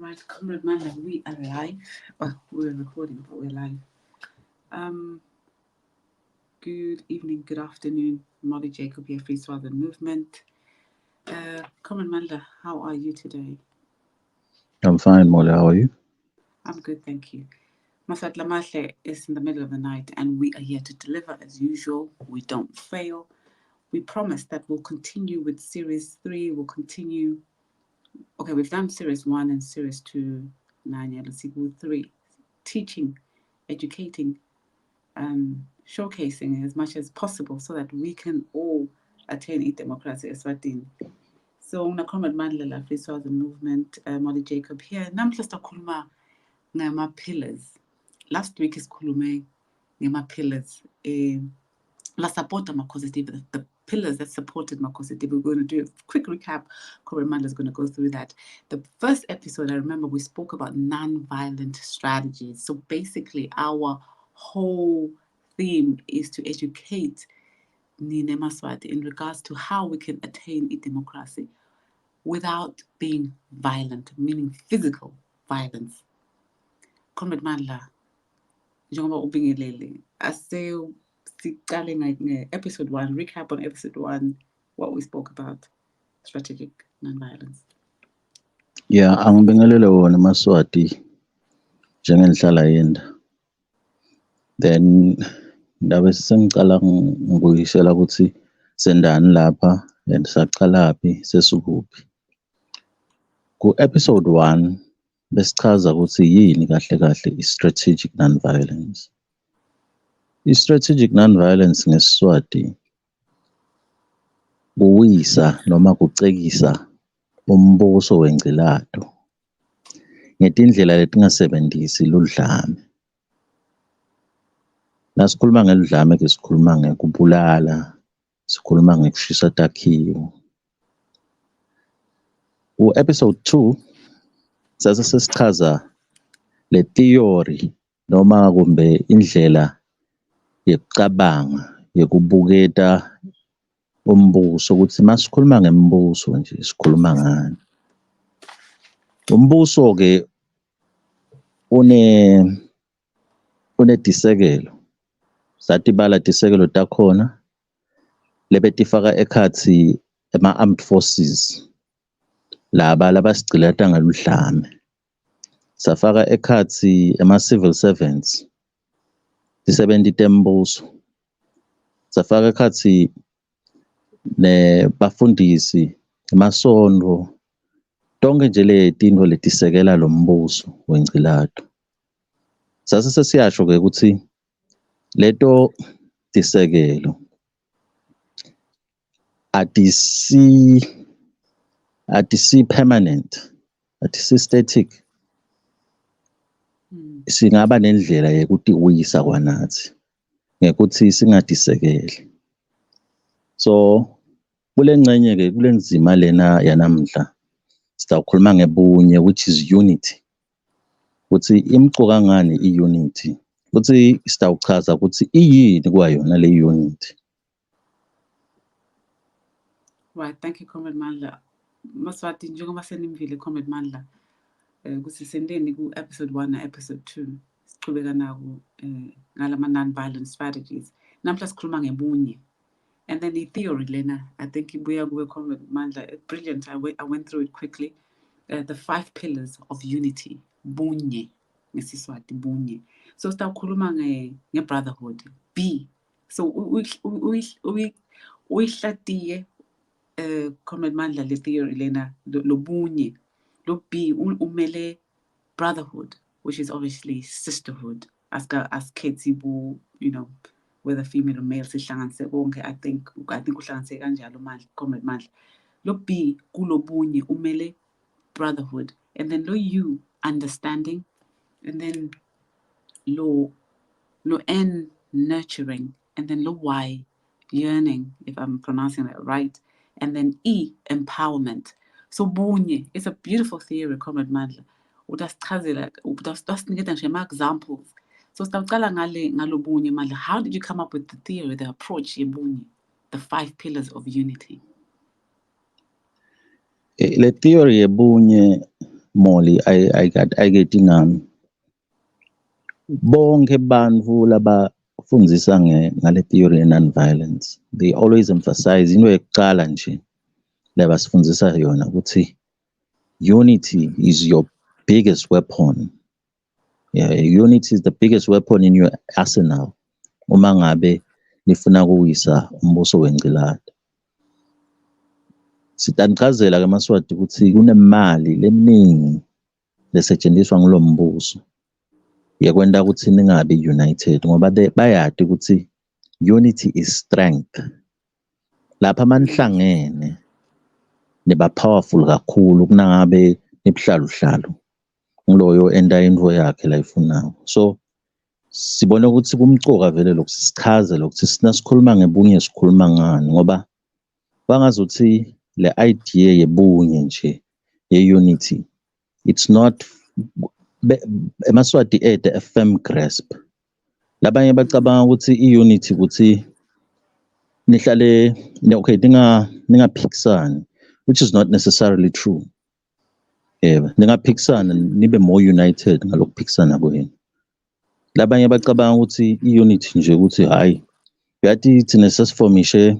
Right, Comrade Manda, we are live. Well, we're recording, but we're live. Um, Good evening, good afternoon. Molly Jacob here, Free Southern Movement. Comrade Manda, how are you today? I'm fine, Mola. How are you? I'm good, thank you. Masat Lamahle is in the middle of the night, and we are here to deliver as usual. We don't fail. We promise that we'll continue with series 3. We'll continue. Okay, we've done series 1 and series 2. Nanya, let's see, 3. Teaching, educating, showcasing as much as possible so that we can all attain democracy Eswatini. So unakhomba Mandla Free Southern Movement, Molly Jacob here. Namhla sizokhuluma ngama-pillars. Last week isikhulume ngama-pillars. La support Makhosi, the pillars that supported Makhosi. We're going to do a quick recap. Comrade Mandla is going to go through that. The first episode, I remember we spoke about non-violent strategies. So basically, our whole theme is to educate Nine Maswati in regards to how we can attain democracy without being violent, meaning physical violence. Comrade Mandla, njengoba ubingelele, ase siqale episode 1, recap on episode 1, what we spoke about, strategic non-violence. Yeah, angibingelele wona Maswati njengenihlala yenda. Then ndabe sengicala ngibuyisela ukuthi sendani lapha and saqalaphi sesikuphi. Ku-episode 1 besichaza ukuthi yini kahle kahle i-strategic non-violence. I-strategic non-violence ngeSiswati kuwisa noma kucekisa umbuso wengcilado ngetindlela letingasebentisi ludlame. Nasikhuluma ngeludlame ke sikhuluma ngekubulala, sikhuluma ngekushisa takhiwo. Ku-episode 2 sase sesichaza le theory noma kumbe indlela yokucabanga yokubuketa umbuso ukuthi masikhuluma ngembuso nje sikhuluma ngani. Umbuso ke unedisekelo. Satibala disekelo takhona lebetifaka ekhatsi ama-armed forces laba labasigcilata ngaludlame. Safaka ekhatsi ama-civil servants tisebenti tembuso. Safaka ekhatsi nebafundisi, emasonto, tonke nje letinto letisekela lo mbuso wengcilado. Sase sesiyasho ke ukuthi leto tisekelo atisi permanent, atisi static. Singaba nendlela yokuthi uyisa kwanathi ngekuthi singadisekeli. So kule ngcenye ke kule nzima lena yanamhla sitawukhuluma ngebunye, which is unity. Ukuthi imcuka ngani i-unity, ukuthi sitawuchaza ukuthi iyini kwayona le unity. Right, thank you, Comrade Mandla. Maswati, njengoba senimvile Comrade Mandla, ukuthi sendeni ku-episode 1 na-episode 2 sichubeka naku ngalama non-violent strategies. Namhla sikhuluma ngebunye. And then the theory lena, I think ibuya kuwe Comrade Mandla, brilliant. I went through it quickly. The 5 pillars of unity, bunye ngesiswati bunye. So sitawukhuluma nge-brotherhood, B. So uyihlatiye Comrade Mandla le theory lena lo bunye, lo B umele brotherhood, which is obviously sisterhood. As kids, you know, whether female or male, sihlanganise konke. I think uhlanganise kanjalo Mandla, Comrade Mandla. Lo B kulo bunye umele brotherhood, and then lo U understanding, and then lo N nurturing, and then lo Y yearning, if I'm pronouncing that right, and then E empowerment. So bunye is a beautiful theory, Comrade Mandla. Udasiniketa nje ama-examples. So sitawucala ngalo bunye Mandla. How did you come up with the theory, the approach yebunye, the 5 pillars of unity? Le theory yebunye Molly ayiketi ngami bonke bantfu labafundzisa ngale theory ye non-violence they always emphasize into yekucala nje labasifundzisa yona ukuthi unity is your biggest weapon. Yeah, unity is the biggest weapon in your arsenal uma ngabe nifuna kuwisa umbuso weNgilandi. Sitanichazela ke Maswati ukuthi kunemali leminingi lesetshenziswa ngulo mbuso yekwenta ukuthi ningabi united ngoba bayati ukuthi unity is strength. Lapha manihlangene niba powerful kakhulu kunangabe nibuhlalu ngiloyo enda into yakhe la ifunayo. So sibona ukuthi kumcoka vele lokho sichaze lokuthi sinasikhuluma ngebunye sikhuluma ngani ngoba bangazuthi le idea yebunye nje ye-unity it's not eMaswati a firm grasp. Labanye bacabanga ukuthi i-unity ukuthi nihlale okay ningaphikisani which is not necessarily true. Ningaphikisana nibe more united ngalokuphikisana kwenu. Labanye bacabanga ukuthi i-unity nje ukuthi hayi yathi thina sesiformishe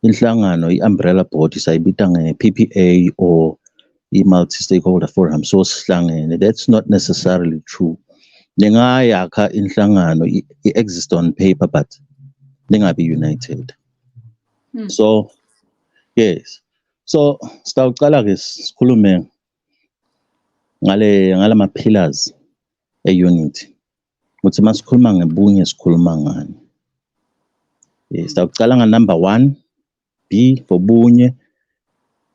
inhlangano i-umbrella body sayibita nge-PPA or i-multi-stakeholder forum so sihlangene. That's not necessarily true. Ningayakha inhlangano i-exist on paper but ningabi united. So yes, so sitawucala ke sikhulume ngalama pillars e-unity ukuthi masikhuluma ngebunye sikhuluma ngani. Sitawucala number 1 B for bunye.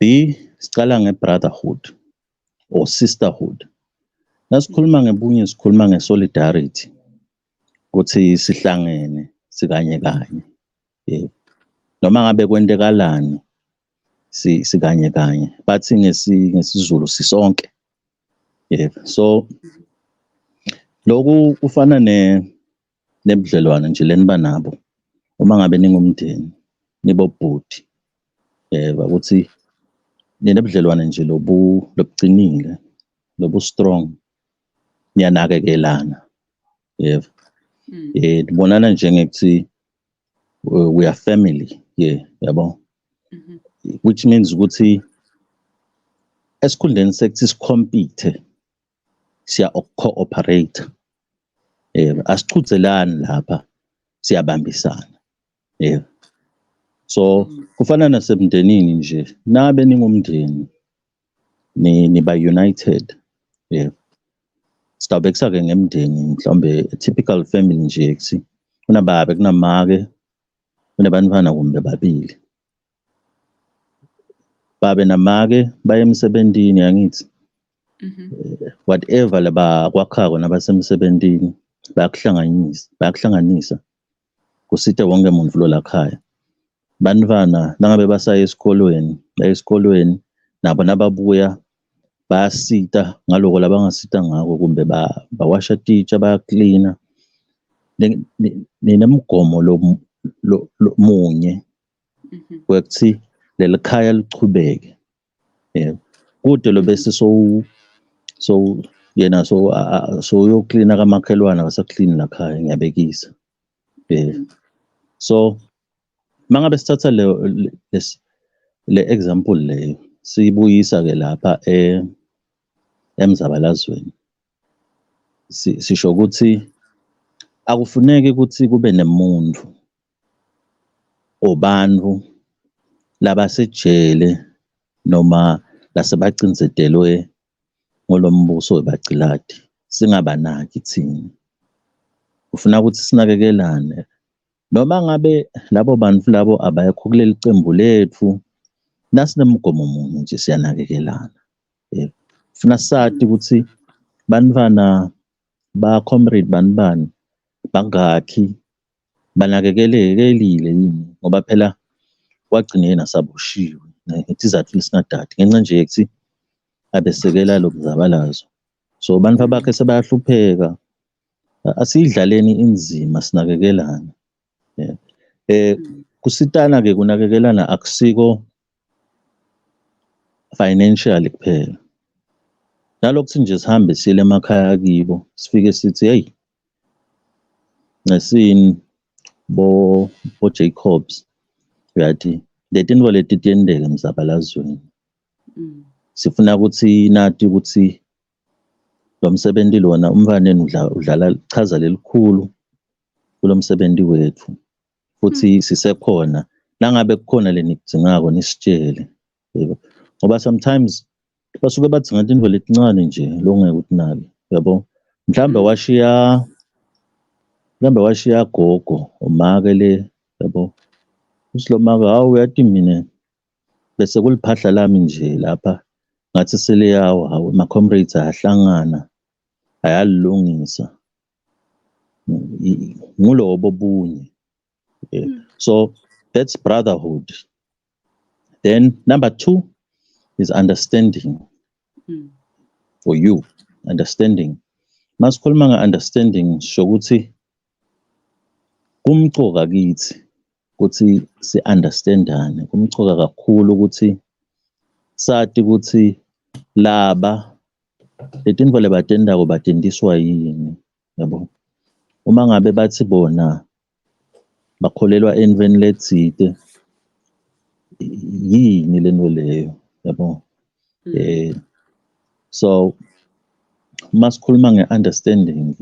B sicala nge-brotherhood or sisterhood. Nasikhuluma ngebunye sikhuluma nge-solidarity ukuthi sihlangene sikanye kanye. Noma ngabe kwentekalani sikanye kanye bathi ngesizulu sisonke. So lokhu kufana nebudlelwane nje leniba nabo uma ngabe ningumndeni nibobhuti ukuthi ninebudlelwane nje lobucinile lobu strong niyanakekelana. Dibonana nje ngekuthi we are family yabo. Which means ukuthi esikhundleni sekuthi sikompete siya cooperate. Asichudzelani lapha siyabambisana. So kufana nasemndenini nje nabe ningumndeni niba united. Sitawubekisa ke ngemndeni mhlawumbe a typical family nje ekuthi kunababa kunamake kunabantwana kumbe babili. Babe namake baye emsebentini yangithi. Whatever labakwakhako nabasemsebentini bayakuhlanganisa kusite wonke umuntu lo lakhaya. Bantwana nangabe basaya esikolweni nabo nababuya bayasita ngaloko labangasita ngako kumbe bawasha titsha bayaklina. Ninemgomo lo munye wekuthi lelikhaya lichubeke. Kude lo bese so yena so uyoklina kamakhelwane akasaklini lakhaya ngiyabekisa. So mangabe sithatha le example leyo siyibuyisa ke lapha emzabalazweni sisho ukuthi akufuneki ukuthi kube nemuntu obantu labasejele noma lasebacinzetelwe ngolombuso webacilati singabanaki thina. Ufuna ukuthi sinakekelane noma ngabe labo bantu labo abayikho kuleli cembu lethu nasinemgomo munye nje siyanakekelana. Ufuna sathi ukuthi bantwana ba comrade banibani bangakhi banakekelekile yini ngoba phela kwagcina yena sabushiwe ngizathu singadadi ngenxa nje ekuthi abesekela lokuzabalazo. So bantu bakhe sebayahlupheka asidlaleni inzima sinakekelana. Kusitana ke kunakekelana akusiko financially kuphela. nalokuthi nje sihambe siyele emakhaya kibo sifike sithi hey nasini bo Jacobs uyathi letinto leti tiyendeke emzabalazweni sifuna ukuthi nathi ukuthi lo msebenzi lona umvaneni udlala chaza lelikhulu kulo msebenzi wethu futhi sisekhona nangabe kukhona lenikudingako nisitshele ngoba sometimes basuke badzinga into letincane nje lokungeke ukuthi nabi yabo mhlambe washiya gogo umake le yabo usilomaka hawu uyathi mina bese kuliphahla lami nje lapha ngathi sele yawo hawu ama comrades ahlangana ayalungisa ngulobo bunye so that's brotherhood. Then number 2 is understanding for you. Understanding. Masikhuluma nga-understanding sho ukuthi kumcoka kithi ukuthi si-understandane, kumcoka kakhulu ukuthi sathi ukuthi laba letinto lebatendako batendiswa yini yabo. Uma ngabe bathi bona bakholelwa entweni letsite yini lento leyo yabo. So masikhuluma nge-understanding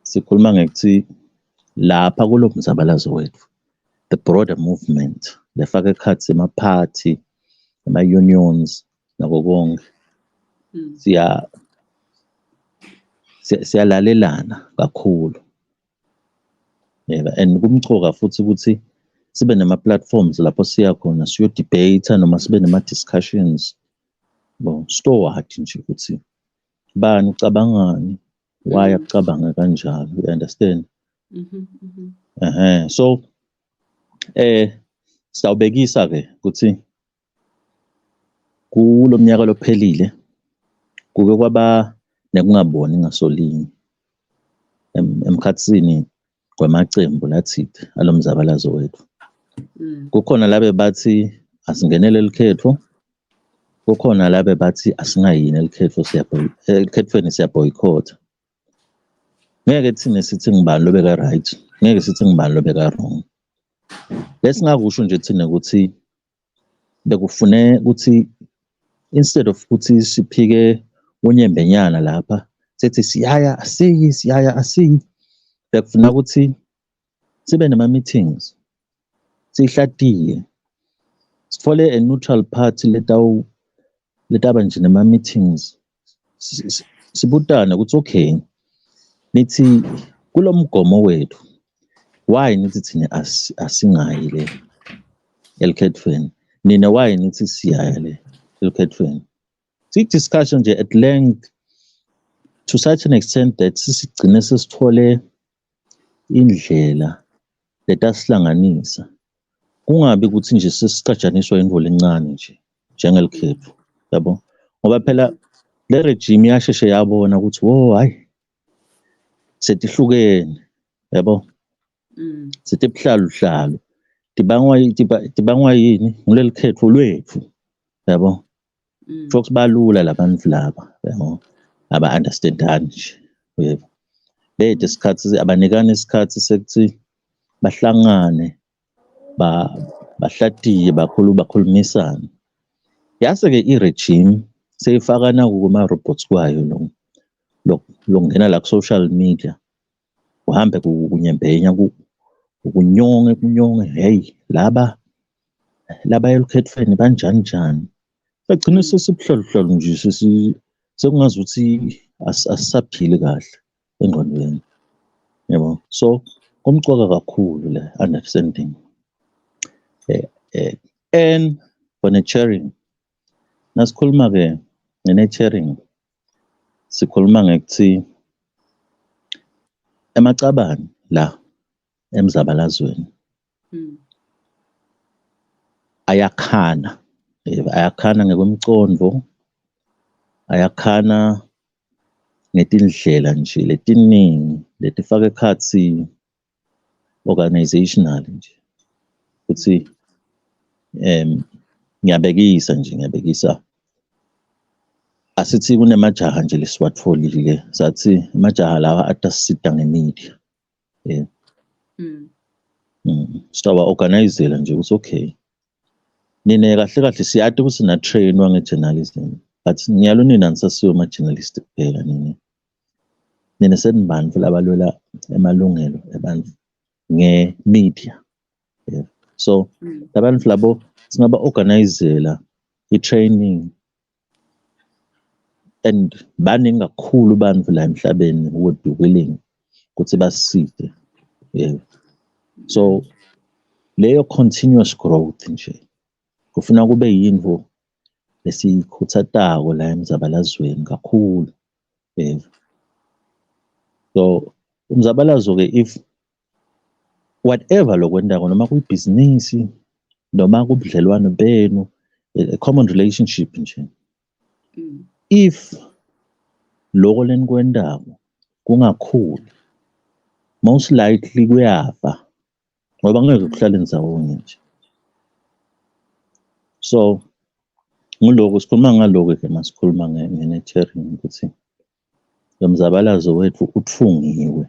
sikhuluma ngekuthi lapha kulo mzabalazo wethu the broader movement lefaka ekhathi ema-party ama-unions nako konke siyalalelana kakhulu and kumcoka futhi ukuthi sibe nama-platforms lapho siya khona siyo-debate noma sibe nama-discussions stoward nje ukuthi bani ucabangani why akucabanga kanjalo, you understand? So sawubekisa ke ukuthi kulo mnyaka lophelile kuke kwaba nekungaboni ngasolinye emkhatsini kwamacembu lathide alomzabalazo wethu. Kukhona labe bathi asingenele likhetho, kukhona labe bathi asingayini elikhethweni siyaboycott. Ngeke thina sithi ngibani lobeka right, ngeke sithi ngibani lobeka wrong. Lesingakusho nje thina ukuthi bekufune ukuthi instead of ukuthi siphike unyembenyana lapha sethi siyaya asiyi, bekufuna ukuthi sibe nama-meetings sihlatiye sithole a neutral party letaba nje nama-meetings sibutane ukuthi okay nithi kulo mgomo wethu why nithi thina asingayi le elikhethweni, nina why nithi siyaya le elikhethweni. Discussion nje at length to such an extent that sisigcine sesithole indlela letasihlanganisa, kungabi ukuthi nje sesicatshaniswa into lencane nje njengelikhetho yabo. Ngoba phela le regime yasheshe yabona ukuthi hayi setihlukene yabo, setibuhlalu dibangwa yini nguleli khetho lwethu yabo. Folks balula labantu laba yabo aba-understandani nje yebo. Bethe isikhathi abanikana isikhathi sekuthi bahlangane bahlatiye bakhulumisane. Yase-ke i-regime seyifakana kuma-robots kwayo lokungena la ku-social media uhambe kunyembenya kunyonge hey laba elikhethweni banjani. Bagcina sesibuhlalu nje sekungazi ukuthi asisaphili kahle engqondweni yabo. So kumcoka kakhulu le understanding and for nurturing. Nasikhuluma ke nge-nurturing sikhuluma ngekuthi emacabani la emzabalazweni ayakhana ngekwemicondvo, ayakhana ngetindlela nje letiningi letifaka ekhatsi organizational nje ukuthi ngiyabekisa asithi kunemajaha nje lesiwatfolile sathi amajaha lawa atasisita ngemedia sitawa-organizela nje ukuthi okay nine kahle kahle siyati ukuthi na-trainwa nge-journalism but ngiyalo nina anisasiyo ama-journalist kuphela nine senibantu labalwela emalungelo ebantu nge-media so labantu labo singaba-organizela i-training and baningi kakhulu bantu la emhlabeni would be willing ukuthi basiside so leyo continuous growth nje kufuna kube yinto lesiyikhuthatako la emzabalazweni kakhulu so umzabalazo-ke if whatever lokwentako noma kuyibhizinisi noma kubudlelwano benu a common relationship nje if loko lenikwentako kungakhuli most likely kuyafa ngoba ngeke kuhlale ndzawonye nje so ngiloko sikhuluma ngaloko-ke masikhuluma nge-nurturing ukuthi lo mzabalazo wethu utfungiwe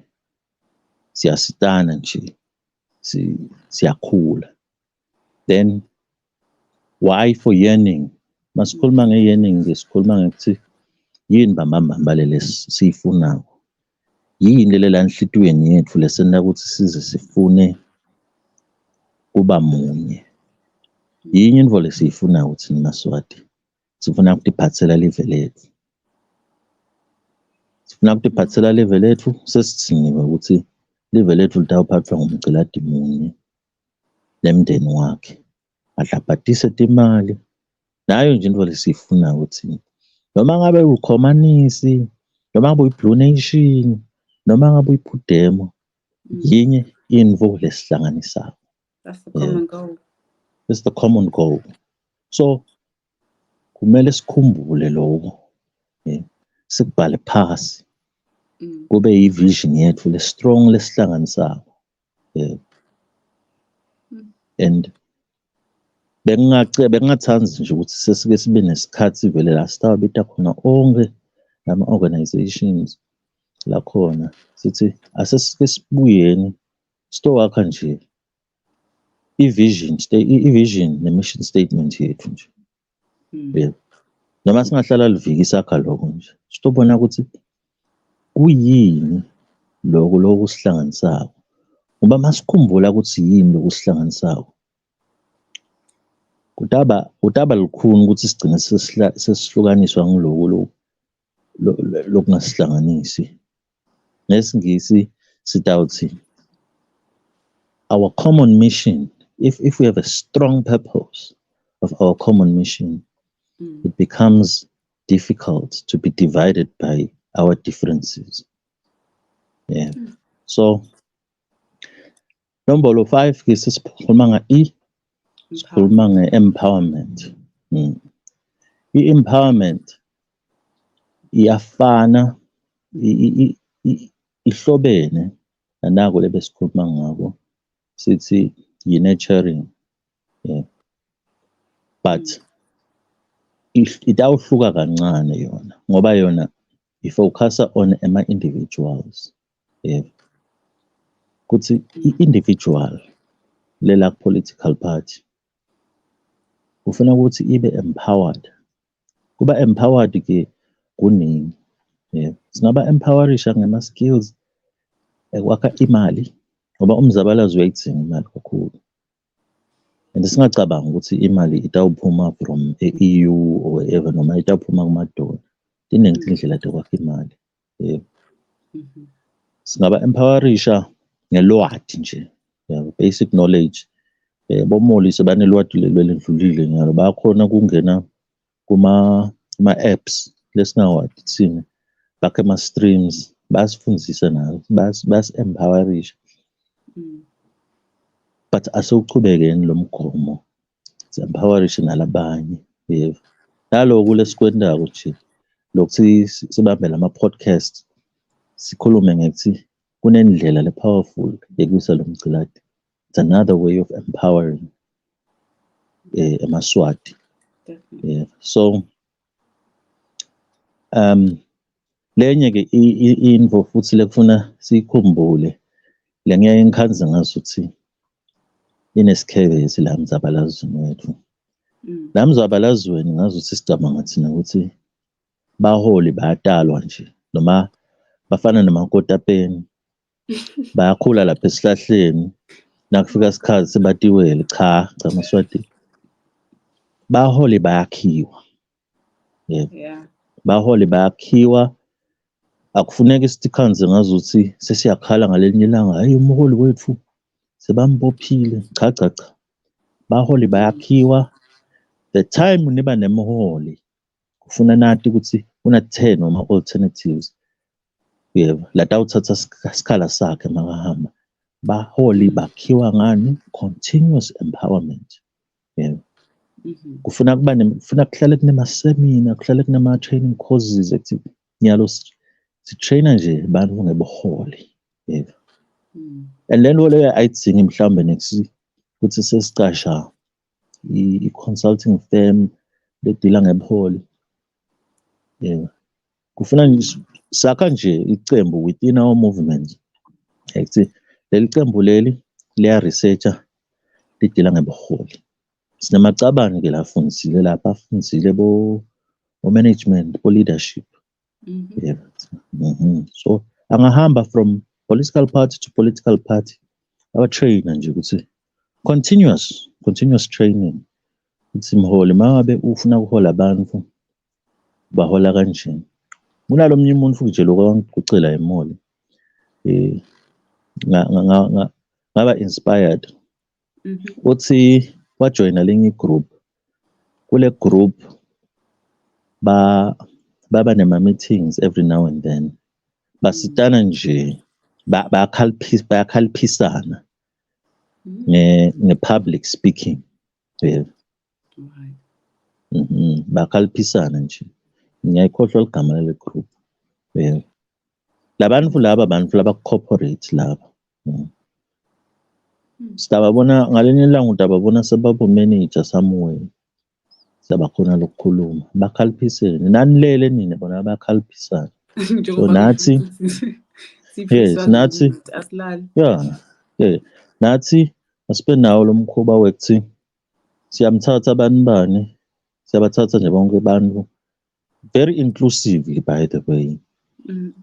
siyasitana nje siyakhula then why for yearning masikhuluma nge-yearning sikhuluma ngokuthi yini bambambamba lele siyifunako yini lela enhlitiyweni yethu lesenta ukuthi size sifune kuba munye yini into lesiyifuna ukuthi nimaswati sifuna ukutiphatsela live lethu sesithingiwe ukuthi live lethu litawuphathwa ngumcilati munye nemndeni wakhe adlabhatise timali nayo nje into lesiyifuna ukuthi noma ngabe ukhomanisi noma ngabe uyi-Blue Nation noma ngabe uyiphudemo yinye info lesihlanganisako. That's the common goal. It's the common goal. So kumele sikhumbule lokho sikubhale phasi kube yi-vision yethu le-strong lesihlanganisako and bengingathandi nje ukuthi sesike sibe nesikhathi vele la sitawabita khona onke lama-organizations la khona sithi asesike sibuyeni sitowakha nje i-vision ne-mission statement yethu nje noma singahlala liviki sakha lokho nje sitobona ukuthi kuyini lokho sihlanganisako ngoba masikhumbula ukuthi yini lokho sihlanganisako kutaba lukhuni ukuthi sigcine sesihlukaniswa ngiloko lokungasihlanganisi. Ngesingisi sitawuthi our common mission, if we have a strong purpose of our common mission, it becomes difficult to be divided by our differences. So number 5 is sikhuluma nge-empowerment. I-empowerment iyafana ihlobene nanako lebesikhuluma ngako sithi yi-nurturing but itawuhluka kancane yona ngoba yona ifocusa on ama-individuals kuthi i-individual lela political party ufuna ukuthi ibe empowered. Kuba empowered ke kuningi singaba empowerisha ngama-skills ekwakha imali ngoba umzabalazo uyayidzinga imali kakhulu and singacabanga ukuthi imali itawuphuma from e-EU or wherever noma itawuphuma kumadola iningi indlela zokwakha imali singaba empowerisha ngelwadi nje basic knowledge bomoli sebanelwadi lelendlulile ngalo bayakhona kungena kuma-apps lesingawadi thina bakhe ama-streams basifundisa nayo basi-empowerisha but asewuchubekeni lo mgomo si-empowerishe nalabanye naloku lesikwentako nje lokuthi sibambe lama-podcast sikhulume ngekuthi kunendlela le-powerful yekuwisa lo mcilati. It's another way of empowering emaswati. So lenye ke info futhi lekufuna sikhumbule le ngiyaye ngikhanze ngazo ukuthi inesikhebezi la mzabalazweni wethu. La mzabalazweni ngazi ukuthi sicabanga thina ukuthi baholi bayatalwa nje noma bafana namakotapeni bayakhula lapha esihlahleni nakufika isikhathi sebatiwele. Cha Maswati, baholi bayakhiwa. Yeah. Baholi bayakhiwa. Akufuneki sitikhanze ngazo ukuthi sesiyakhala ngalenye ilanga hayi umholi wethu sebambophile. Cha. Baholi bayakhiwa. The time niba nemholi kufuna nathi ukuthi una 10 noma alternatives. Yebo, lata uthatha isikhala sakhe makahamba. Baholi bakhiwa ngani? Continuous empowerment. Yebo. Kufuna kuhlale kunema-seminar, kuhlale kunama-training courses ethi nyalo si-trainer nje abantu ngebuholi. Yebo. And then leyo ayidzingi mhlawumbe next ukuthi sesicasha i-consulting firm ledila ngebuholi. Yebo. Kufuna nje sakha nje icembu within our movement. Ethi leli cembu leli liya researcher lidila ngebuholi. Sinamacabani ke la fundisile lapha afundisile bo management, bo leadership. Yebo. So angahamba from political party to political party. Our trainer nje ukuthi continuous training. Ukuthi mholi mangabe ufuna ukuhola abantu bahola kanjani. Kunalomnye umuntu nje lokwangicucela imoli. Ngaba inspired. Uthi wajoyina lenye group. Kule group baba nema meetings every now and then. Basitana nje bayakhaliphisana nge-public speaking. Yebo. Bakhaliphisana nje. Ngiyayikhohlwa igama lale group. Yebo. Labantu laba corporate laba. Sitababona ngalenye ilanga utababona sebabo manager somewhere. Sabakhona lokukhuluma. Bakhaliphisene. Nanilele nini bona bayakhalipisana. So nathi yes, nathi asilali. Yeah. Nathi asibe nawo lo mkhuba wekuthi siyamthatha abantu siyabathatha nje bonke abantu very inclusively, by the way.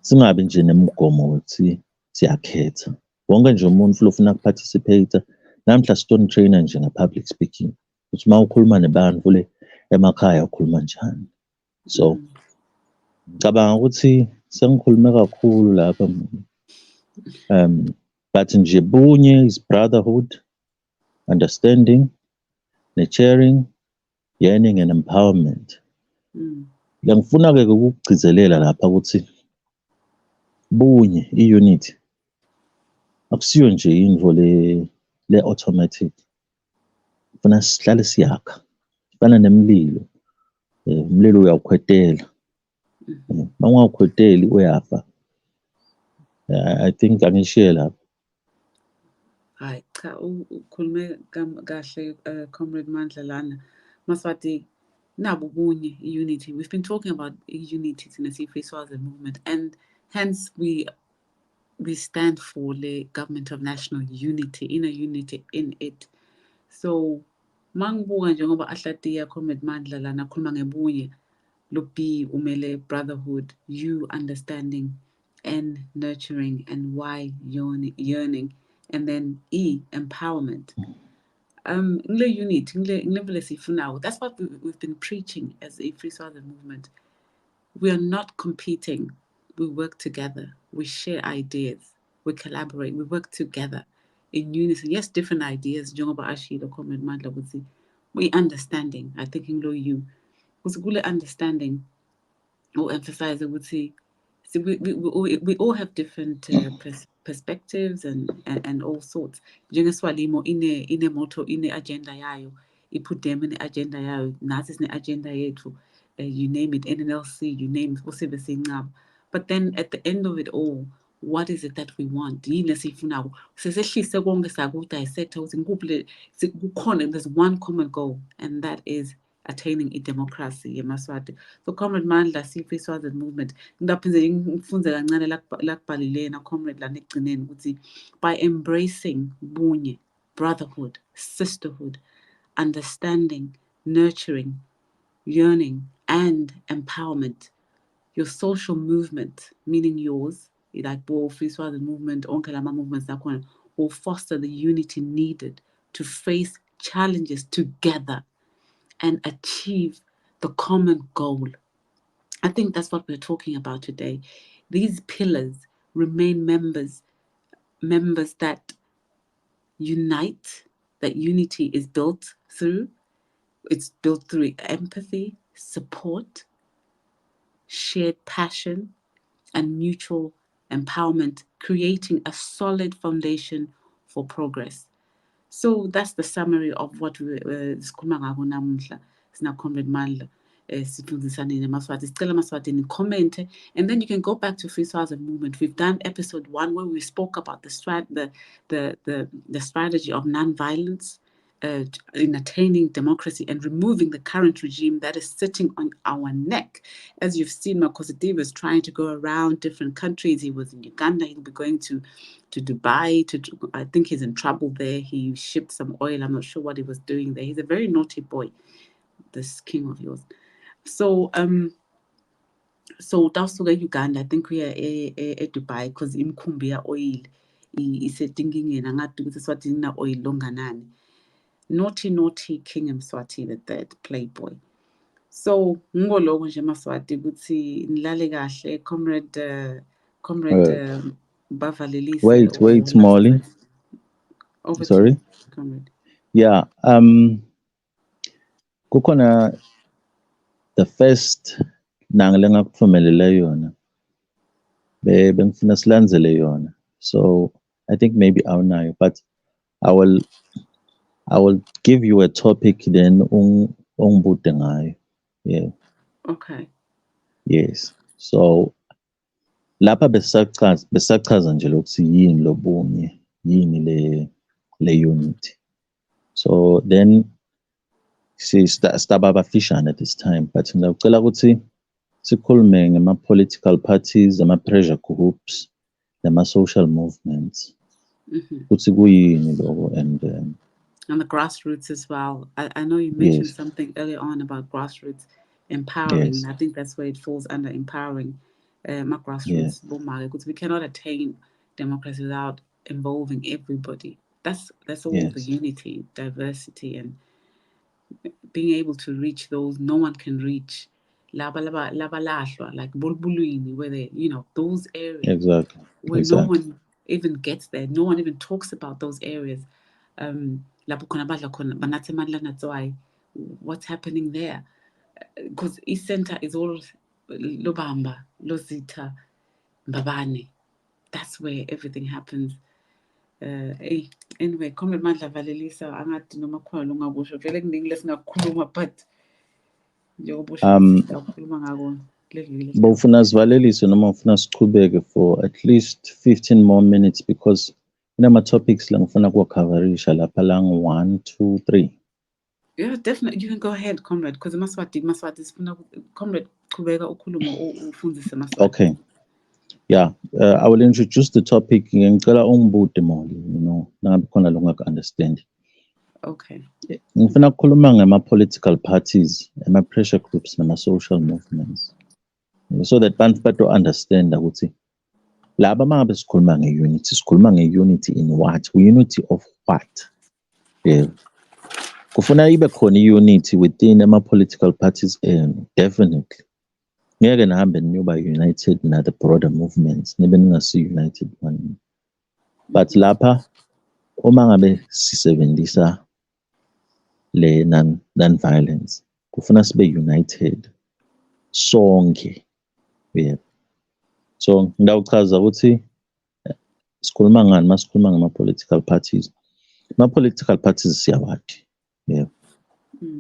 Singabi nje nemigomo wekuthi siyakhetha. Wonke nje umuntu lofuna ukuparticipate. Namhla stone trainer nje public speaking. Ukuthi mawukhuluma nebantu le emakhaya ukhuluma njani. So ngicabanga ukuthi sengikhulume kakhulu lapha. But nje bunye is brotherhood, understanding, nurturing, yearning and empowerment. Ngiyangifuna ke ukugcizelela lapha ukuthi bunye i-unity akusiyo nje indvo le automatic. Kufuna sihlale siyakha. Fana nemlilo. Umlilo uyawukhwetela. Mawungawukhweteli uyafa. I think angishiye lapha. Hayi cha ukhulume kahle Comrade Mandla lana. Maswati nabo bunye unity. We've been talking about unity in the Free Swaziland movement, and hence we stand for the government of national unity, inner unity in it. So mangibuka njengoba ahlatiya Comrade Mandla lana khuluma ngebunye lo B umele brotherhood, you understanding and nurturing, and Y yearning, and then E empowerment. That's what we've been preaching as a Free Swaziland movement. We are not competing. We work together. We share ideas. We collaborate. We work together in unison. Yes, different ideas. Njengoba ashilo Comrade Mandla ukuthi we understanding. I think in you was a good understanding or emphasize ukuthi we all have different perspectives and all sorts. Njengeswalimo ine motto, ine agenda yayo. Put them in the agenda yayo. Nazi sine agenda yethu. You name it, NLC, you name it. But then at the end of it all, what is it that we want? There's one common goal, and that is attaining democracy eMaswati. So Comrade Mandla Sipho iSwazi movement ngidaphinde ngifunze kancane lakubhalile na comrade lana ekugcineni ukuthi by embracing bunye, brotherhood, sisterhood, understanding, nurturing, yearning, and empowerment, your social movement, meaning yours, like Bo Free Swazi movement, onke lama movements nakhona, will foster the unity needed to face challenges together and achieve the common goal. I think that's what we're talking about today. These pillars remain members that unite, that unity is built through. It's built through empathy, support, shared passion, and mutual empowerment, creating a solid foundation for progress. So that's the summary of what sikhuluma ngako namuhla sina Comrade Mandla sifundisane neMaswati. Sicela Maswati comment, and then you can go back to Free Swazi movement. We've done episode 1 where we spoke about the strategy of non-violence in attaining democracy and removing the current regime that is sitting on our neck. As you've seen, Makhosetive is trying to go around different countries. He was in Uganda. He'll be going to Dubai. I think he's in trouble there. He shipped some oil. I'm not sure what he was doing there. He's a very naughty boy, this king of yours. So tawusuka Uganda, I think we are at Dubai because imkhumbi ya oil isetingingeni angathi ukuthi Eswatini na oil longanani. Naughty King Mswati the third playboy. So ngoloko nje Maswati ukuthi nilale kahle comrade Bavalelise. Wait, Molly. Over Sorry. to you, comrade. Yeah. Kukhona the first nangle ngakuphumelele yona. Bengifuna silandzele yona. So I think maybe awunayo, but I will give you a topic then ungibude ngayo. Yeah. Okay. Yes. So lapha besachaza nje lokuthi yini lobunye, yini le unity. So then sitaba abafishane at this time, but ngicela ukuthi sikhulume ngama-political parties, ama-pressure groups, nama-social movements. Ukuthi kuyini lokho and the grassroots as well. I know you mentioned something earlier on about grassroots empowering, and I think that's where it falls under empowering my grassroots. Because we cannot attain democracy without involving everybody. That's all the unity, diversity, and being able to reach those no one can reach. Laba lahlwa, like Bulbulwini, where they, those areas where no one even gets there, no one even talks about those areas. What's happening there? Because East Center is all Lobamba, Lozita, Mbabane. That's where everything happens. Anyway, Comrade Mandla Valelisa, angathi noma khona longakusho vele kuningi lesingakhuluma, but bawufuna sivalelise noma ufuna siqhubeke for at least 15 more minutes because kunama-topics la ngifuna kuwakhaverisha lapha la 1, 2, 3. Yeah, definitely. You can go ahead, Comrade, because Maswati sifuna Comrade qhubeka ukhuluma ufundise Maswati. Okay. Yeah, I will introduce the topic. Ngicela ungibude Molly, nangabe khona lo ngaka-understand. Okay. Ngifuna ukukhuluma ngama-political parties, ama-pressure groups, nama-social movements. So that bantu bato-understand ukuthi laba mangabe sikhuluma nge-unity, sikhuluma nge-unity in what? Unity of what? Yeah. Kufuna ibe khona i-unity within ama-political parties, definitely. Ngeke nihambe niyoba united na the broader movements, nibe ningasi-united one. But lapha, uma ngabe sisebenzisa le non-violence, kufuna sibe united sonke. Yeah. So ngidawuchaza ukuthi sikhuluma ngani masikhuluma ngama-political parties. Ama-political parties siyawathi. Yeah.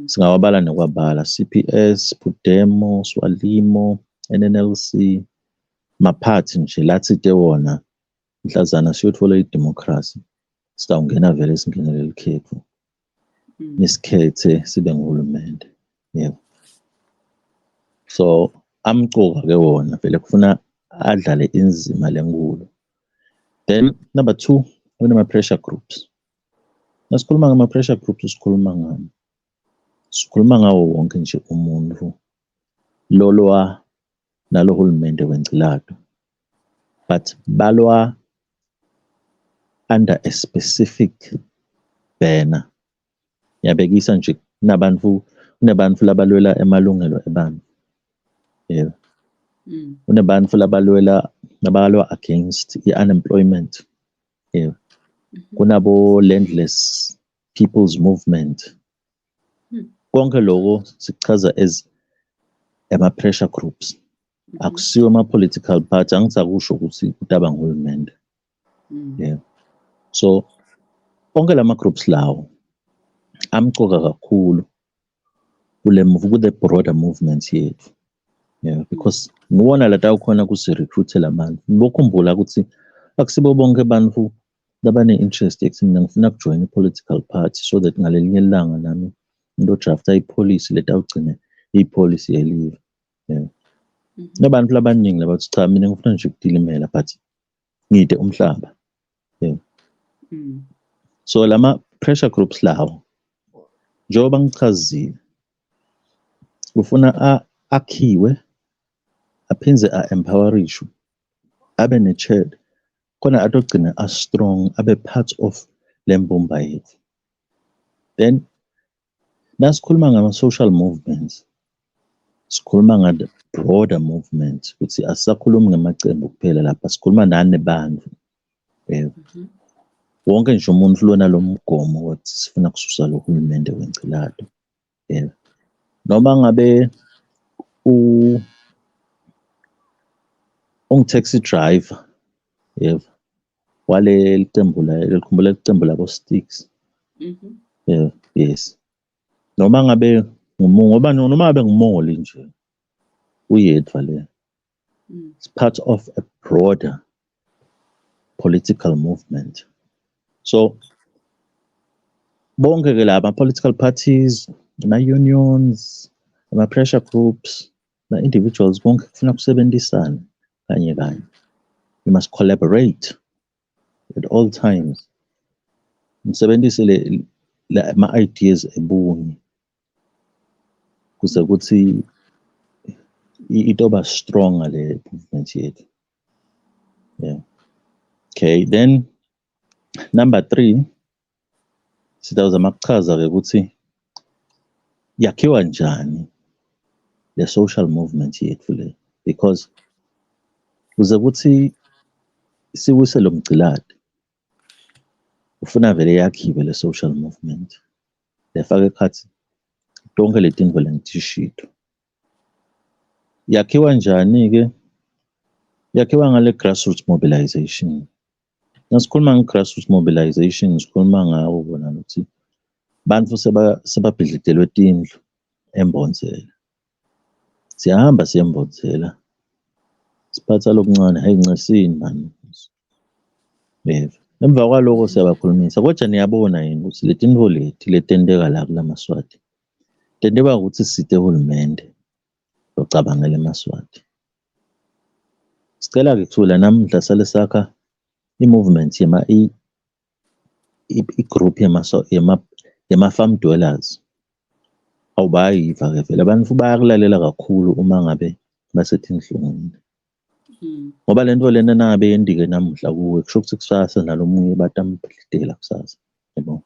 Singawabala nokwabala, CPS, Pudemo, Swalimo, NNLC, maphathi nje lathi te wona mhlazana siyothola idemocracy sitawungena vele singenele likhetho nisikhethe sibe nguhulumende. yebo. So amcoka ke wona vele kufuna adlale inzima lenkulu. Then number 2, kunama-pressure groups. Nasikhuluma ngama-pressure groups sikhuluma ngani? Sikhuluma ngawo wonke nje umuntu lolwa nalo hulumende wencilado, but balwa under a specific banner. Ngiyabekisa nje kunabantu labalwela emalungelo ebantu. Yebo. Kunabantu labalwa against i-unemployment. Yebo. Kunabo landless people's movement. Konke lokho sikuchaza as ama-pressure groups. Akusiyo ama-political party, angisakusho ukuthi kutaba nguhulumende. Yeah. So onke lama groups lawo amcoka kakhulu kule broader movement yethu. Yeah, because ngiwona la tawukhona kusi-recruit labantu. Ngikukhumbula ukuthi akusibo bonke abantu labane-interest ekuthini ngifuna ukujoyina i-political party so that ngalelinye ilanga nami ngizodrafta ipolicy letawugcina ipolicy yelive. Yeah. Nabantu labaningi labathi cha mina ngifuna nje ukudilimela but ngide umhlaba. Yeah. So lama pressure groups lawo njengoba ngichazile ufuna akhiwe aphinze a-empowerishwe abe ne-chair khona atogcina a-strong abe part of le mbumba yethu. Then nasikhuluma ngama-social movements sikhuluma ngale broader movement ukuthi asisakhulumi ngamacembu kuphela lapha sikhuluma nani bantu. Wonke nje umuntu lona lo mgomo wathi sifuna kususa lo hulumende wencilado. Noma ngabe taxi driver yebo wale licembu la likhumbula icembu labo Sticks. Yes. Noma ngabe ngoba noma ngabe ngumoli nje uyedwa le. It's part of a broader political movement. So bonke ke laba political parties, ama-unions, ama-pressure groups, na-individuals bonke kufuna kusebenzisana kanye kanye. You must collaborate at all times. Nisebenzise ama-ideas ebunye kuze kuthi itoba strong le movement yethu. Yeah. Okay, then number 3 sitawuzama ukuchaza ke ukuthi yakhiwa njani le social movement yethu le, because kuze kuthi siwise lo mgcilade ufuna vele yakhiwe le social movement lefake ekhathi tonke letinto lengitishito. Yakhiwa njani ke? Yakhiwa ngale grassroots mobilization. Nasikhuluma nge-grassroots mobilization sikhuluma ngawo bona ukuthi bantu sebabhidlikelwe tindlu eMbontshela. Siyahamba siyembonzela siphatha lokuncane hayi ncesini manje. Emva kwaloko siyabakhulumisa kodwa niyabona yini ukuthi letinto lethi letenteka la kulamaswati tenteka ukuthi site hulumende ocabangela emaswati. Sicela ke kuthula namhla sale sakha i-movement i-group yama-farm dwellers. Awubayiva ke vele abantu bayakulalela kakhulu uma ngabe basethinhlungwini. Ngoba lento lena nangabe yendike namuhla kuwe kusho ukuthi kusasa nalomunye batamphlitela kusasa. Yebo.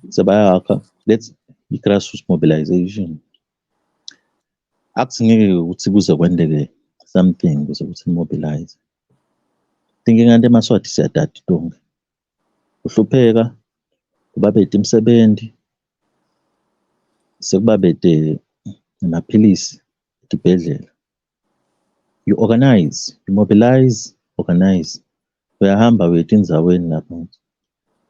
Sebayakha let's i-grassroots mobilization. Akusingeke ukuthi kuze kwendeke something kuze ukuthi mobilize. Thinking ngante emaswati siyadada tonke. Uhlupheka ubabede imisebenzi sekubabede amaphilisi esibhedlela. You organize, you mobilize, organize. Uyahamba wethu indzaweni lapho.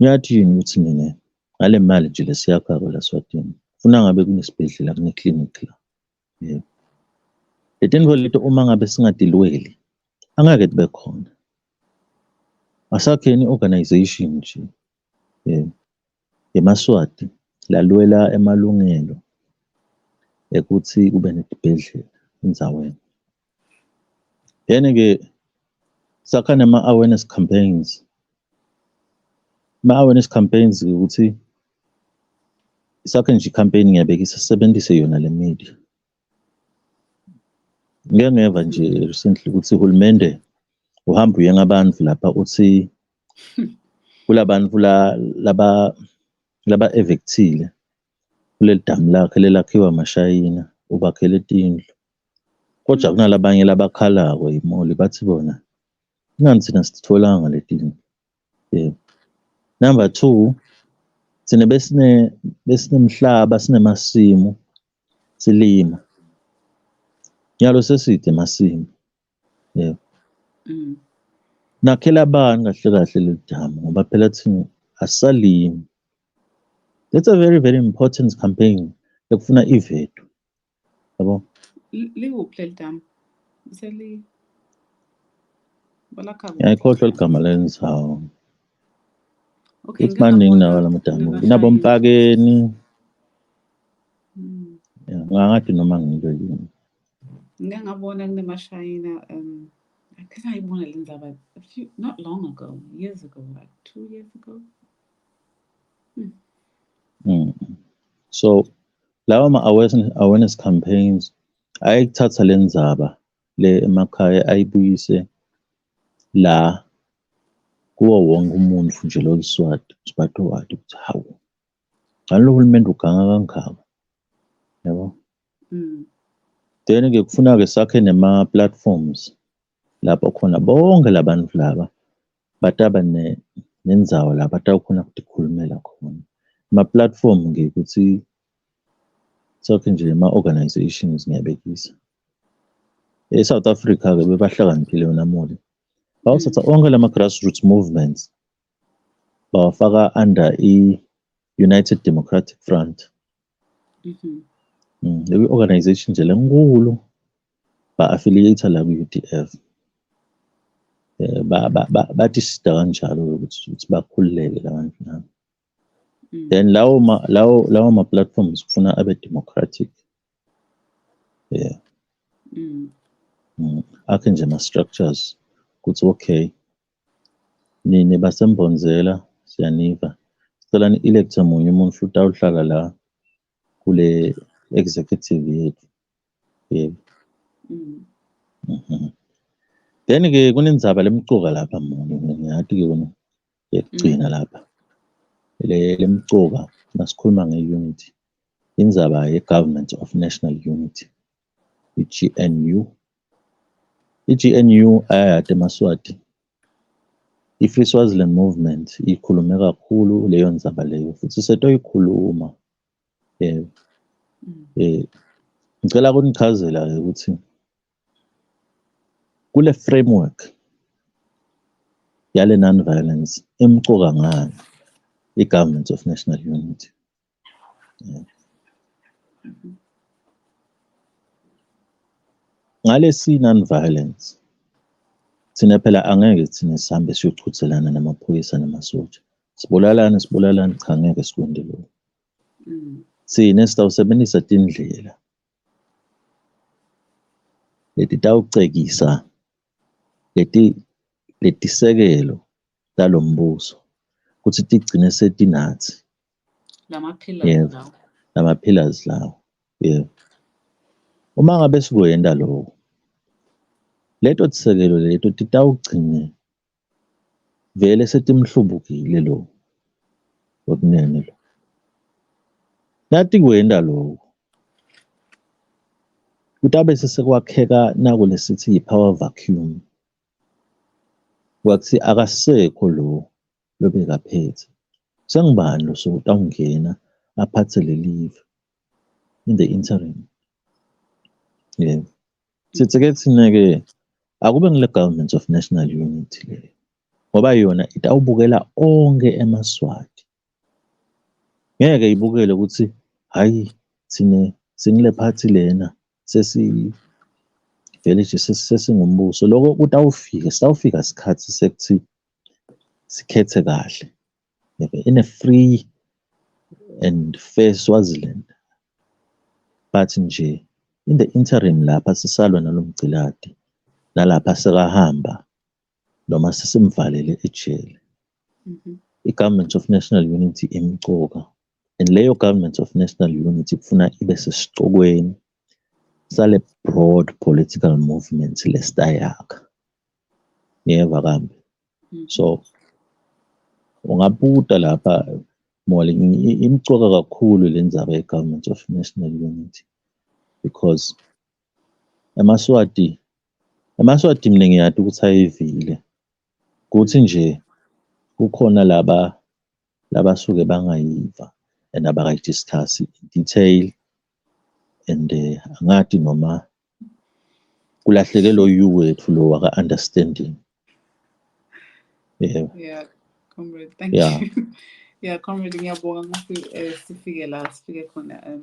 Ngiyathi yini ukuthi mina ngale mali nje lesiyakha la Swatini. Ufuna ngabe kunesibhedlela kune-clinic la. Yebo. Letinto leto uma ngabe singadilweli angeke kube khona. Asakheni organization nje. Emaswati lalwela emalungelo ukuthi kube nedibhedlela endzaweni. Then-ke sakha nama-awareness campaigns. Ama-awareness campaigns ukuthi sakhe nje i-campaign ngiyabekisa sisebenzise yona le media. Ngeke ngeva nje recently ukuthi uhulumende uhamba uye ngabantu lapha uthi kulabantu laba evictile kuleli damu lakhe lelakhiwa amashayina ubakhele tindlu. Kodwa kunalabanye labakhalako imoli bathi bona ingani thina sitholanga le tindlu. Number 2, thina besinemhlaba sinemasimu silima. Nyalo seside emasimu. Nakhela bani kahle kahle le damu ngoba phela thina asalimi. That's a very very important campaign ekufuna ivethu. Yabo? Likuphi le damu? Balakha. Ngiyakhohlwa igama lendzawo. Okay, It's maningi nawo lamadamu. KunaboMpakeni. Ngangade noma ngilo yini. Ngike ngabona kunemashayina I ngayibona le ndaba not long ago, years ago, like 2 years ago. So lawa awareness campaigns ayikuthatha le ndzaba le emakhaya ayibuyise la kuwo wonke umuntu nje loliswati sibatho wathi ukuthi hawu ngalo uhulumeni uganga kangaka. Yabo? Then-ke kufuna-ke sakhe nema-platforms lapho khona bonke labantu laba bataba nendzawo la batawukhona ukukhulumela khona. Ma-platform-ke ukuthi sakhe nje ama-organizations ngiyabekisa. E-South Africa-ke bebahlakaniphile namoli. Bawuthatha onke lama-grassroots movements bawafaka under i-United Democratic Front. Le organization nje lenkulu ba-affiliate la ku-UDF. Bathi sida kanjalo ukuthi bakhululeke labantu nabo. Then lawo ma-platforms kufuna abe democratic. Akhe nje ama-structures ukuthi okay nini basembonzela siyaniva sicela ni-electe munye umuntu futhi awuhlala la kule executive yethu. Then-ke kunendzaba lemcoka lapha ngiyathi-ke kona yekugcina lapha lemcoka nasikhuluma nge-unity indzaba ye-Government of National Unity, i-GNU. I-GNU ayade eMaswati. I-Free Swaziland Movement ikhulume kakhulu leyo ndzaba leyo futhi setoyikhuluma. Ngicela ukunichazela ukuthi kule framework yale non-violence imcoka ngani i-Government of National Unity. Ngalesi non-violence thina phela angeke thina sihambe siyochuthelana namaphoyisa namasotsha. Sibulalane cha ngeke sikwenze lokho. Sine sitawusebenzisa tindlela leti tawucekisa letisekelo talombuso ukuthi tigcine setinathi lama-pillars lawo. Uma ngabe sikwenda lokho leto tisekelo leto titawugcine vele setimhlubukile lo wakunene lo. Nathi kwenda lokho kutabe sesekwakheka nako lesithi i-power vacuum. Kwathi akasekho lo lobekaphethe. Sengibani lo sokutawungena aphathe lelive in the interim. Sithi-ke thina-ke akube ngile Government of National Unity le ngoba yona itawubukela onke eMaswati. Ngeke ibukele ukuthi hayi thine singile party lena vele nje sesingumbuso. Lokho kutawufika sitawufika isikhathi sekuthi sikhethe kahle in a free and fair Swaziland. but nje in the interim lapha sisalwa nalomgciladi nalapha sekahamba noma sesimvalele ejele. I-Government of National Unity imcoka, and leyo Government of National Unity kufuna ibe sesiqokweni sale broad political movement lesitayakha. Yeva kambe. So ungabuta lapha moli imcoka kakhulu le ndzaba ye-Government of National Unity because emaswati mina ngiyati ukuthi ayivile kuthi nje kukhona labasuke bangayiva and abakayidiscuss in detail and angati noma kulahleke lo you wethu lo waka understanding. Yeah, comrade, thank you. Yeah, comrade, ngiyabonga ngokuthi sifike khona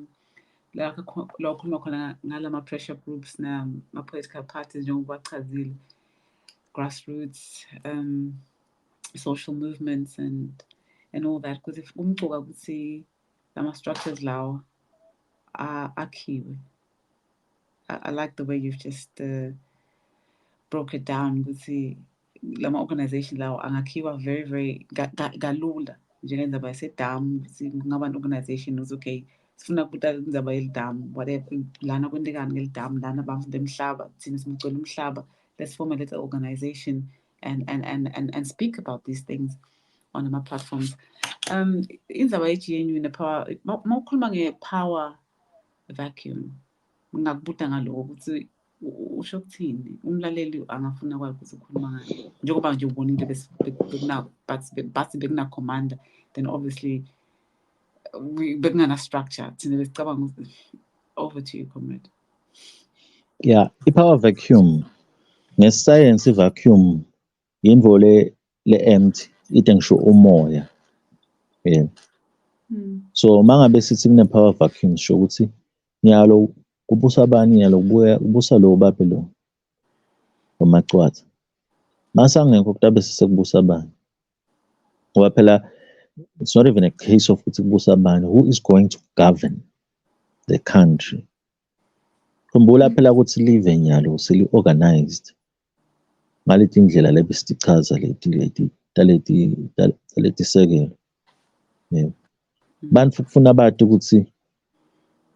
la khuluma khona ngala pressure groups na political parties njengoba chazile, grassroots, social movements and all that, because if umcoka ukuthi lama structures lawo akhiwe. I like the way you've just broke it down ukuthi lama organization lawo angakhiwa very very galula njengendaba yasedamu ukuthi kungaba organization ukuthi okay sifuna ukubuta indaba yelidamu whatever lana kwendekani ngelidamu lana abantu bemhlaba thina simcela umhlaba, let's form a little organization and speak about these things on our platforms. Indaba ye-GNU ne-power mawukhuluma nge-power vacuum ngingakubuta ngaloko ukuthi usho ukuthini, umlaleli angafuna kwazi ukuthi ukhuluma ngani njengoba nje ubonile bathi bekuna commander, then obviously bekungana structure thina besicabanga. Over to you, comrade. Yeah, i-power vacuum nge-science i-vacuum yinvo le-empty ite ngisho umoya. So mangabe sithi kune-power vacuum sho ukuthi nyalo kubusa bani, nyalo kubusa lo Babylon nomacwatha masangekho kutabe sekubusa bani ngoba phela it's not even a case of ukuthi kubusa bani, who is going to govern the country. Khumbula phela ukuthi live nyalo seli-organized ngaleti ndlela lebesitichaza leti sekelo. Bantu kufuna bati ukuthi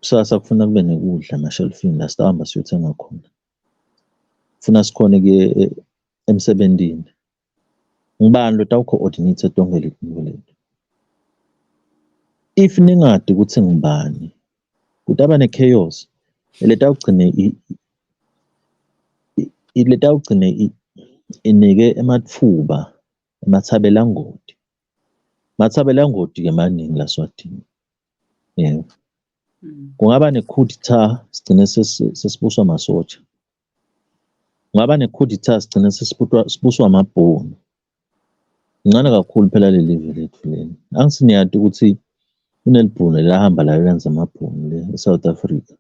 kusasa kufuna kube nekudla emashelfini la sitahamba siyothenga khona, kufuna sikhone kuye emsebentini. Ngibani lo tawu-coordinate tonke letinto? If ningadi ukuthi ngibani kutaba ne-chaos letawugcine inike ematfuba emathabelangoti. Mathabelangoti ke maningi laSwatini. Kungaba ne-coup d'etat sigcine sesibuswa amasotsha. Kungaba ne-coup d'etat sigcine sesibuswa amabhunu. Incane kakhulu phela leli live lethu leli. Angithi niyati ukuthi kunelibhunu elahamba la lenza amabhunu le eSouth Africa.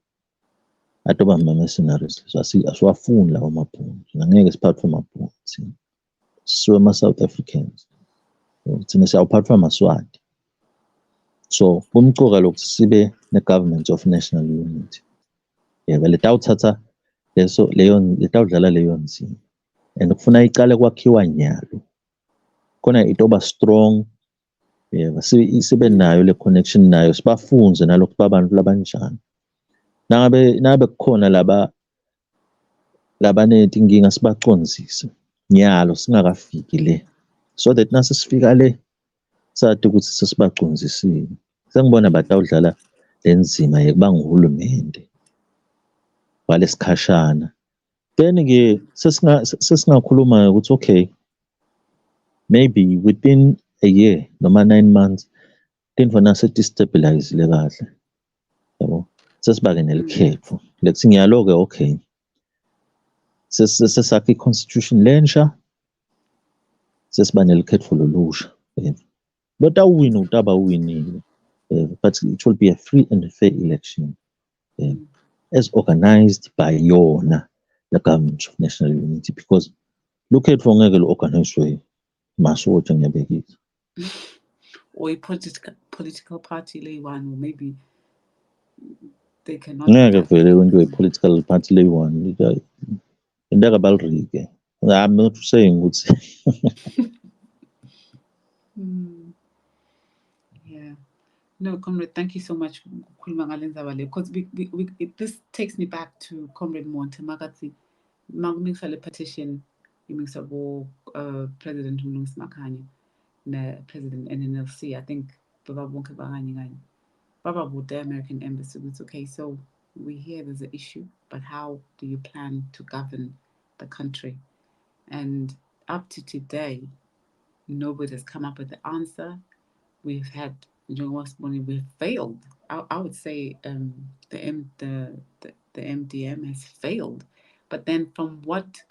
Atoba ama-mercenaries asiwafuni lawo mabhunu. Angeke siphathwe amabhunu thina. Siwe ama-South Africans. Thina siyawuphathwa amaswati. So kumcoka lokuthi sibe ne-Government of National Unity. Letawuthatha letawudlala leyo nzima and kufuna icale kwakhiwa nyalo khona itoba strong. Sibe nayo le connection nayo, sibafunze nalokhu babantu labanjani. Nabe kukhona labanetinkinga sibacondzise nyalo singakafiki le, so that nase sifika le sathi ukuthi sesibacondzisile. Sengibona batawudlala lenzima yekuba nguhulumende walesikhashana. Then-ke sesingakhuluma ukuthi okay, maybe within a year noma 9 months tinto nase destabilizile kahle, yabo sesibake nelikhetho lethi ngiyaloke okay sesakha i-constitution lensha sesiba nelikhetho lolusha. Lotawuwina utaba uwinile, but it will be a free and fair election as organized by yona the Government of National Unity, because lokhetho ngeke lo-organizwe masotsha ngiyabekisa or a political party lay one, or maybe they cannot do ngeke that. vele kwenziwe i-political party leyi-one into akabalirike. I'm not saying ukuthi Yeah. No, Comrade, thank you so much, because this takes me back to Comrade Monte Magati. Magumisa le petition, you mix up President Mulungus Makanya, President NNLC. I think Baba Bonke Bahani Ngani. Baba with the American Embassy. It's okay, so we hear there's an issue, but how do you plan to govern the country? And up to today, nobody has come up with the answer. We've had we've failed. I would say the MDM has failed. But then from what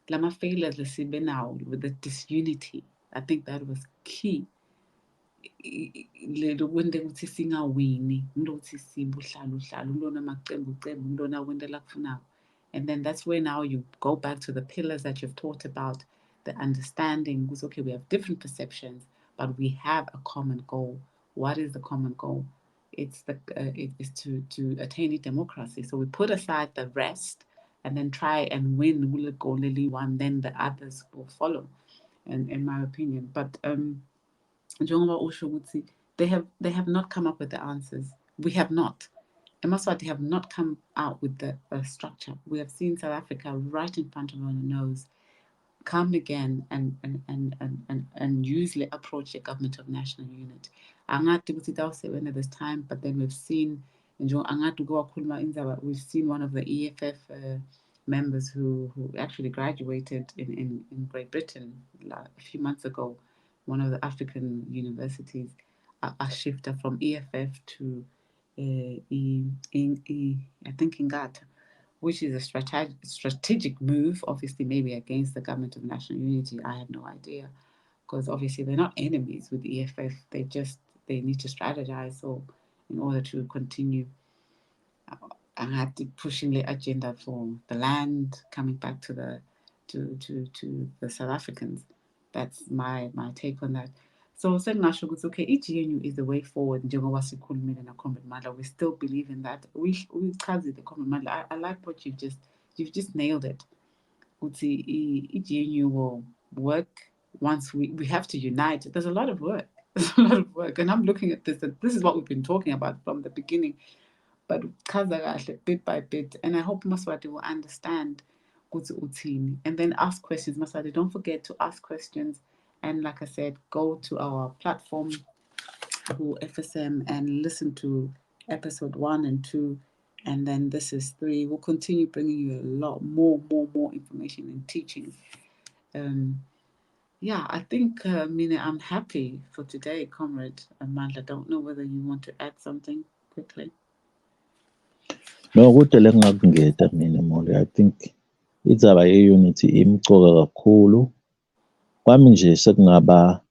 Lama failed now with the disunity, I think that was key. Lelo kwente ukuthi singawini into ukuthi sibuhlalo uhlalo umntwana amacembu ucembu umntwana wentela kufunako. And then that's where now you go back to the pillars that you've talked about, the understanding was okay, we have different perceptions, but we have a common goal. What is the common goal? It's it is to attain democracy. So we put aside the rest and then try and win one, then the others will follow, in my opinion. But they have not come up with the answers. We have not. Emaswati have not come out with the structure. We have seen South Africa right in front of our nose come again and usually approach a government of national unity. This time, but then we've seen we've seen one of the EFF members who actually graduated in Great Britain a few months ago, one of the African universities, a shifter from EFF to I think Ingata, which is a strategic move, obviously maybe against the government of national unity. I have no idea, because obviously they're not enemies with EFF. They need to strategize so in order to continue pushing the agenda for the land, coming back to the South Africans. That's my take on that. So sengingasho ukuthi okay, i-GNU is the way forward njengoba sikhulumile naComrade Mandla. We still believe in that. We chazile Comrade Mandla. I like what you've just nailed it. Ukuthi i-GNU will work once we have to unite. There's a lot of work. There's a lot of work. And I'm looking at this, and this is what we've been talking about from the beginning. But bit by bit, and I hope Maswati will understand Utini and then ask questions. Maswati, don't forget to ask questions, and like I said, go to our platform, FSM, and listen to episode 1 and 2, and then this is 3. We'll continue bringing you a lot more information and teaching. Yeah, I think Mina, I'm happy for today, Comrade Amanda. Don't know whether you want to add something quickly. No, kodwa lekungakungeta mina Moli, I think idzaba ye-unity imcoka kakhulu. Kwami nje sekungaba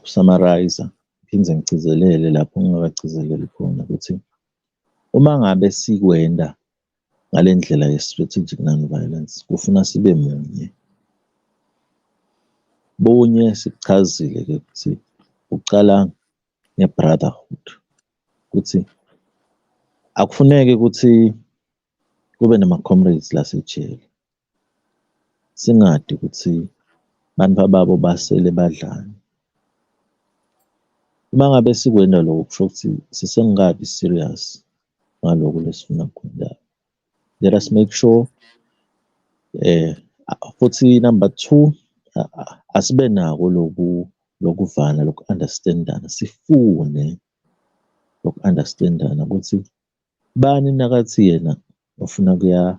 summarize, ngiphinde ngigcizelele lapho ngingakagcizeleli khona ukuthi uma ngabe sikwenda ngale ndlela ye-strategic non-violence kufuna sibe munye. Bunye sikuchazile-ke ukuthi ucala nge-brotherhood, ukuthi akufuneki ukuthi kube nama-comrades lasejele, singadi ukuthi bantu ababo basele badlane. Uma ngabe sikwenda lokho kusho ukuthi sisengakabi serious ngalokho lesifuna ukukwenza. Let us make sure futhi number 2 asibe nako lokuvana loku-understandana, sifune loku-understandana ukuthi bani nakathi yena ufuna kuya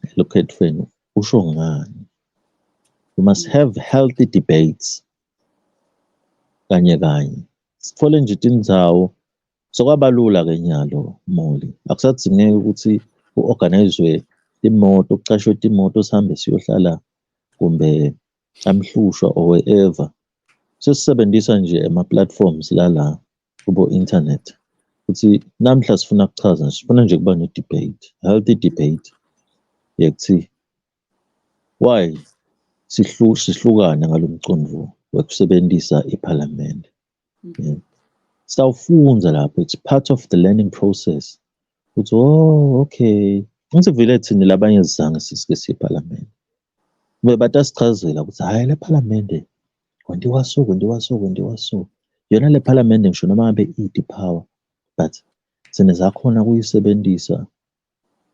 elokhetfweni usho ngani. We must have healthy debates kanye sithole nje tindzawo sokwabalula-ke nyalo Moli, akusadingeki ukuthi ku-organizwe imoto, kucashwe imoto sihambe siyohlala kumbe amhlushwa or wherever. Sesisebenzisa nje ama-platforms la kubo-internet ukuthi namhla sifuna kuchaza, sifuna nje kuba ne-debate, healthy debate yekuthi why sihlukane ngalomcondvo wekusebenzisa iparliament. Sawufunza lapho, it's part of the learning process uthi okay ngithi vele thina labanye izange sisike siyePhalamende bebasichazela ukuthi hhayi le Phalamende kwenziwa so yona le Phalamende ngisho noma ngabe i-power but thina zakhona ukuyisebenzisa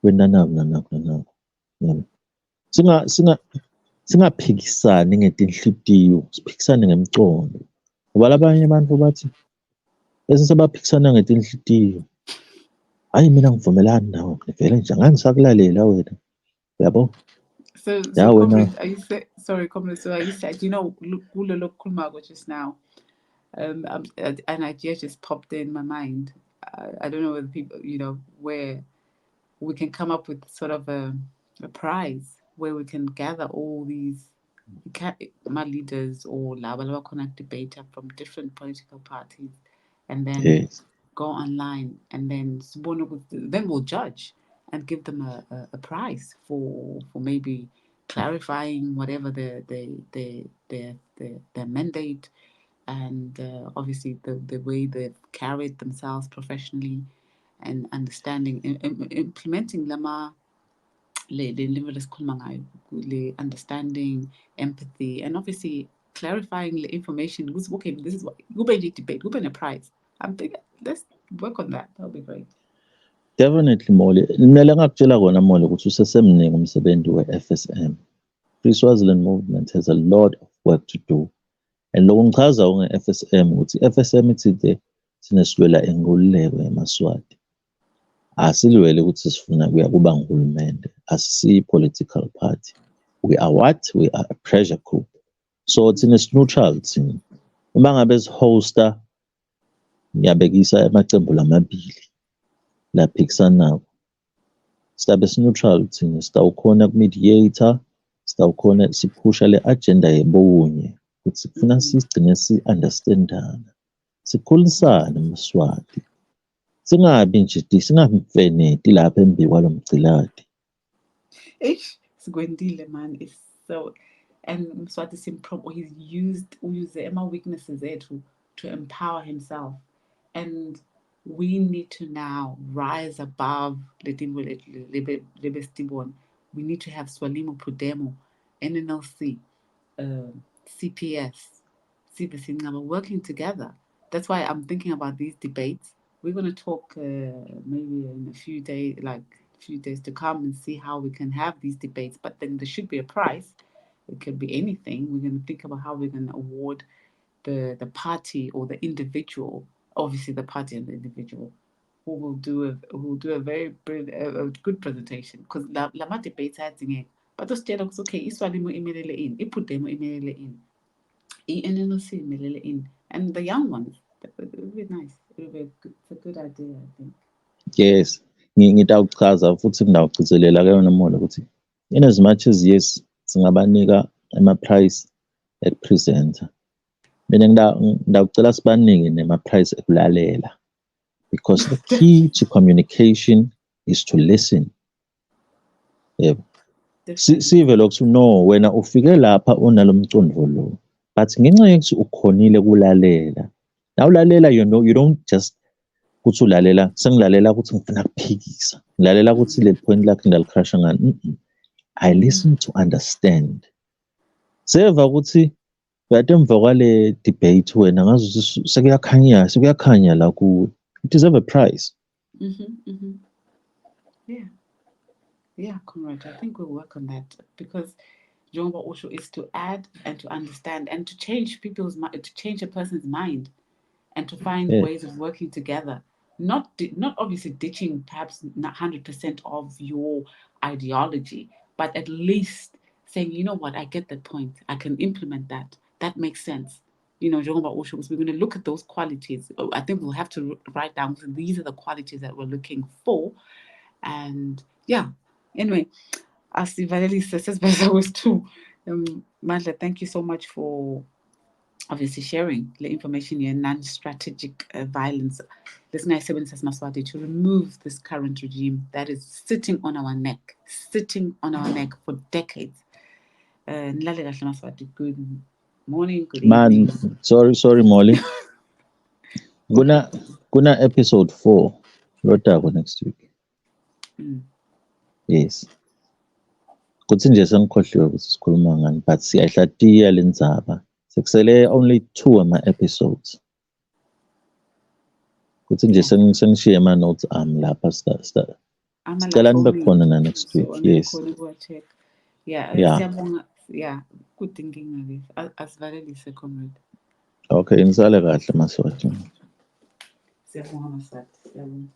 kwenanako. Yabo. Singaphikisani ngetinhlitiyo, siphikisane ngemcondo. Ngoba labanye abantu bathi bese sebaphikisana ngetinhlitiyo. Hhayi mina ngivumelani nawe vele nje angeke ngisakulalela wena. Yabo? So, Ya wena. comrade, are you sorry, comrade? So, are you said, you know, look, Kulmago just now, an idea just popped in my mind. I don't know whether people, you know, where we can come up with sort of a prize where we can gather all these my leaders or Labalaba Connect debater from different political parties, and then Yes. go online, and then we'll judge and give them a prize for maybe clarifying whatever their mandate, and obviously the way they've carried themselves professionally, and understanding implementing lama le understanding, empathy, and obviously clarifying the information. Okay, this is what kube debate, kube a prize. I'm thinking let's work on that. That'll be great. Definitely Moli. Mina ngakutshela kona Moli ukuthi usesemningi umsebenzi we-FSM. Free Swaziland Movement has a lot of work to do. And loko ngichaza nge-FSM ukuthi i-FSM ithi sinesilwela inkululeko eMaswati. Asilwele ukuthi sifuna kuya kuba nguhulumende. Asisiyi-political party. We are what? We are a pressure group. So thina neutral thina. Uma ngabe sihosta ngiyabekisa amaqembu lamabili laphikisanayo. Sizabe neutral thina, sitawukhona ku-mediator, sitawukhona siphusha le agenda yebonye ukuthi kufuna sigcine si-understandana. Sikhulisane eMswati. Singabi nje singamfeneti lapha embi kwalo mgciladi. Sigwendile man is so, and Mswati he's used Emma weaknesses there to empower himself, and we need to now rise above we need to have Swalimo Pudemo, NNLC, CPS, CBC Ngaba working together. That's why I'm thinking about these debates. We're going to talk maybe in a few days to come and see how we can have these debates. But then there should be a prize. It could be anything. We're going to think about how we're going to award the party or the individual. Obviously, the party and the individual who will do a very good presentation, because lama debates adingeka. But those dialogues, okay, iswalimo imelele in, ipudemo imelele in, i-NNLC imelele in, and the young ones. It would be nice. It's a good idea, I think. Yes. Ngitawuchaza futhi ngidawugcizelela kuyona Mola ukuthi in as much as yes singabanika ama-prize ekupresenter. Mina ngidawucela sibanike nema-prize ekulalela, because the key to communication is to listen. Yebo. Sive lokhu no wena ufike lapha unalomcondo lo, but ngenxa yokuthi ukhonile kulalela. Now ulalela, you don't just kuthi ulalela sengilalela ukuthi ngifuna kuphikisa, ngilalela ukuthi le point lakhe ngalikrasha ngani. I listen to understand. Seva ukuthi kade emva kwale debate wena ngazi ukuthi sekuyakhanya la kuwe. It deserves a prize. Yeah, comrade. I think we'll work on that, because Jomba Osho is to add and to understand and to change to change a person's mind, and to find ways of working together. Not obviously ditching perhaps not 100% of your ideology, but at least saying, you know what, I get that point. I can implement that. That makes sense. You know, Jomba Osho, we're going to look at those qualities. I think we'll have to write down, these are the qualities that we're looking for. And yeah, anyway, as Valerie says, I was too. Mandla, thank you so much for obviously sharing the information in non-strategic violence. This nice says Maswati to remove this current regime that is sitting on our neck for decades. Nlaleka hle Maswati, good morning, good evening. Man, sorry Molly. Kuna episode 4 lotako next week. Yes. Kuthi nje sengikhohliwe ukuthi sikhuluma ngani, but siyayihlatiya le ndzaba. Sekusele only 2 ama-episodes. Kuthi nje sengishiye ama-notes ami lapha sicela nibe khona na next week. Yes. Yeah. Siyabonga. Yeah, kudinga inkinga ke. Asivalelise comrade. Okay, nisale kahle Maswati. Siyabonga Maswati. Siyabonga.